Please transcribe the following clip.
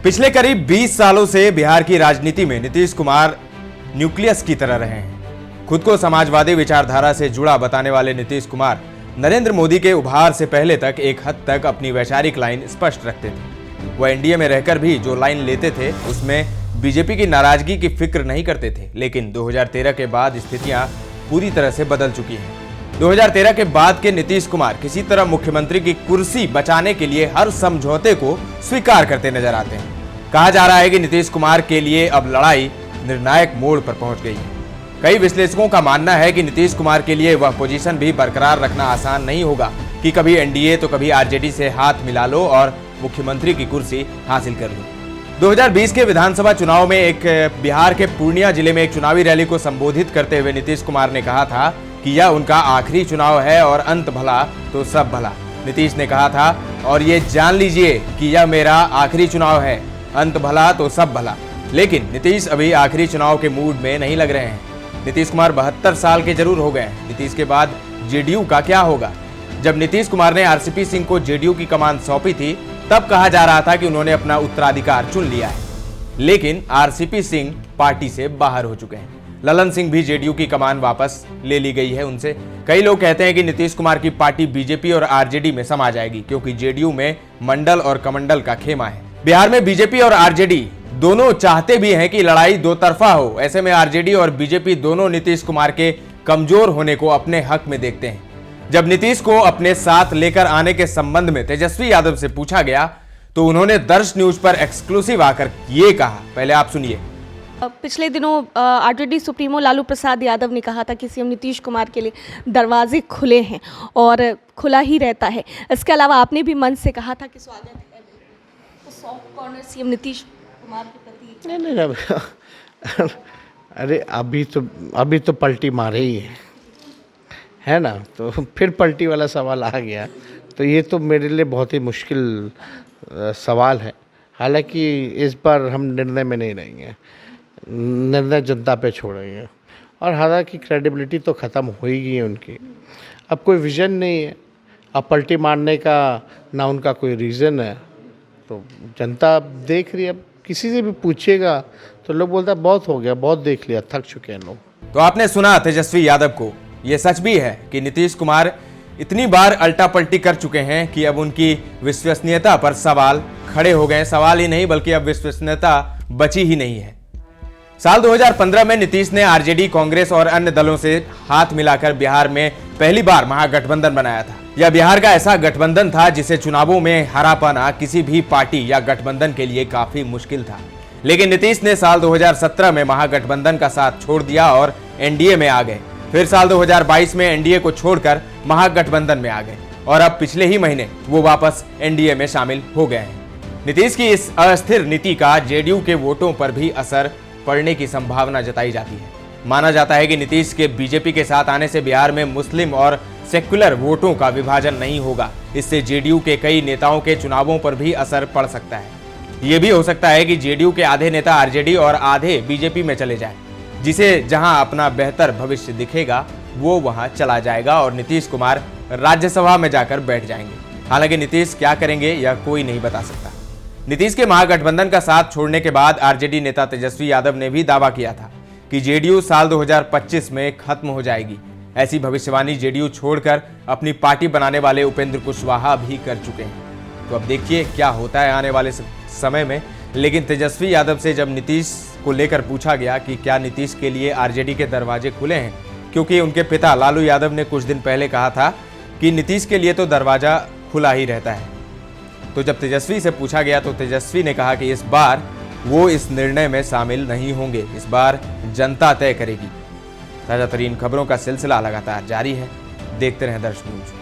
पिछले करीब 20 सालों से बिहार की राजनीति में नीतीश कुमार न्यूक्लियस की तरह रहे हैं। खुद को समाजवादी विचारधारा से जुड़ा बताने वाले नीतीश कुमार नरेंद्र मोदी के उभार से पहले तक एक हद तक अपनी वैचारिक लाइन स्पष्ट रखते थे। वह एनडीए में रहकर भी जो लाइन लेते थे उसमें बीजेपी की नाराजगी की फिक्र नहीं करते थे। लेकिन 2013 के बाद स्थितियां पूरी तरह से बदल चुकी हैं। 2013 के बाद के नीतीश कुमार किसी तरह मुख्यमंत्री की कुर्सी बचाने के लिए हर समझौते को स्वीकार करते नजर आते हैं। कहा जा रहा है कि नीतीश कुमार के लिए अब लड़ाई निर्णायक मोड़ पर पहुंच गई है। कई विश्लेषकों का मानना है कि नीतीश कुमार के लिए वह पोजीशन भी बरकरार रखना आसान नहीं होगा कि कभी एनडीए तो कभी आरजेडी से हाथ मिला लो और मुख्यमंत्री की कुर्सी हासिल कर लो। 2020 के विधानसभा चुनाव में बिहार के पूर्णिया जिले में एक चुनावी रैली को संबोधित करते हुए नीतीश कुमार ने कहा था कि यह उनका आखिरी चुनाव है और अंत भला तो सब भला। नीतीश ने कहा था, और ये जान लीजिए कि यह मेरा आखिरी चुनाव है, अंत भला तो सब भला। लेकिन नीतीश अभी आखिरी चुनाव के मूड में नहीं लग रहे हैं। नीतीश कुमार 72 साल के जरूर हो गए हैं। नीतीश के बाद जेडीयू का क्या होगा? जब नीतीश कुमार ने आरसीपी सिंह को जेडीयू की कमान सौंपी थी तब कहा जा रहा था कि उन्होंने अपना उत्तराधिकार चुन लिया है। लेकिन आरसीपी सिंह पार्टी से बाहर हो चुके हैं। ललन सिंह भी जेडीयू की कमान वापस ले ली गई है उनसे। कई लोग कहते हैं कि नीतीश कुमार की पार्टी बीजेपी और आरजेडी में समा जाएगी, क्योंकि जेडीयू में मंडल और कमंडल का खेमा है। बिहार में बीजेपी और आरजेडी दोनों चाहते भी हैं कि लड़ाई दो तरफा हो। ऐसे में आरजेडी और बीजेपी दोनों नीतीश कुमार के कमजोर होने को अपने हक में देखते हैं। जब नीतीश को अपने साथ लेकर आने के संबंध में तेजस्वी यादव से पूछा गया तो उन्होंने दर्श न्यूज पर एक्सक्लूसिव आकर ये कहा। पहले आप सुनिए। पिछले दिनों आरजेडी सुप्रीमो लालू प्रसाद यादव ने कहा था कि सीएम नीतीश कुमार के लिए दरवाजे खुले हैं और खुला ही रहता है। इसके अलावा आपने भी मन से कहा था कि स्वागत है, तो soft corner CM Nitish Kumar के प्रति नहीं अरे अभी तो पलटी मारे ही है ना, तो फिर पलटी वाला सवाल आ गया। तो ये तो मेरे लिए बहुत ही मुश्किल सवाल है। हालांकि इस बार हम निर्णय में नहीं रहेंगे, निर्णय जनता पे छोड़ेंगे। और हालांकि क्रेडिबिलिटी तो ख़त्म हो ही गई है उनकी। अब कोई विज़न नहीं है, अब पलटी मारने का ना उनका कोई रीज़न है। तो जनता देख रही है। अब किसी से भी पूछेगा तो लोग बोलता बहुत हो गया, बहुत देख लिया, थक चुके हैं लोग। तो आपने सुना तेजस्वी यादव को। यह सच भी है कि नीतीश कुमार इतनी बार अल्टा पलटी कर चुके हैं कि अब उनकी विश्वसनीयता पर सवाल खड़े हो गए। सवाल ही नहीं बल्कि अब विश्वसनीयता बची ही नहीं है। साल 2015 में नीतीश ने आरजेडी, कांग्रेस और अन्य दलों से हाथ मिलाकर बिहार में पहली बार महागठबंधन बनाया था। यह बिहार का ऐसा गठबंधन था जिसे चुनावों में हरा पाना किसी भी पार्टी या गठबंधन के लिए काफी मुश्किल था। लेकिन नीतीश ने साल 2017 में महागठबंधन का साथ छोड़ दिया और एनडीए में आ गए। फिर साल 2022 में एनडीए को छोड़कर महागठबंधन में आ गए और अब पिछले ही महीने वो वापस एनडीए में शामिल हो गए हैं। नीतीश की इस अस्थिर नीति का जेडीयू के वोटों पर भी असर पड़ने की संभावना जताई जाती है। माना जाता है कि नीतीश के बीजेपी के साथ आने से बिहार में मुस्लिम और सेक्युलर वोटों का विभाजन नहीं होगा। इससे जेडीयू के कई नेताओं के चुनावों पर भी असर पड़ सकता है। यह भी हो सकता है कि जेडीयू के आधे नेता आरजेडी और आधे बीजेपी में चले जाएं, जिसे जहां अपना बेहतर भविष्य दिखेगा वो वहां चला जाएगा और नीतीश कुमार राज्यसभा में जाकर बैठ जाएंगे। हालांकि नीतीश क्या करेंगे यह कोई नहीं बता सकता। नीतीश के महागठबंधन का साथ छोड़ने के बाद आरजेडी नेता तेजस्वी यादव ने भी दावा किया था कि जेडीयू साल 2025 में खत्म हो जाएगी। ऐसी भविष्यवाणी जेडीयू छोड़कर अपनी पार्टी बनाने वाले उपेंद्र कुशवाहा भी कर चुके हैं। तो अब देखिए क्या होता है आने वाले समय में। लेकिन तेजस्वी यादव से जब नीतीश को लेकर पूछा गया कि क्या नीतीश के लिए आरजेडी के दरवाजे खुले हैं, क्योंकि उनके पिता लालू यादव ने कुछ दिन पहले कहा था कि नीतीश के लिए तो दरवाजा खुला ही रहता है। तो जब तेजस्वी से पूछा गया तो तेजस्वी ने कहा कि इस बार वो इस निर्णय में शामिल नहीं होंगे, इस बार जनता तय करेगी। ताजा तरीन खबरों का सिलसिला लगातार जारी है। देखते रहें दर्श न्यूज।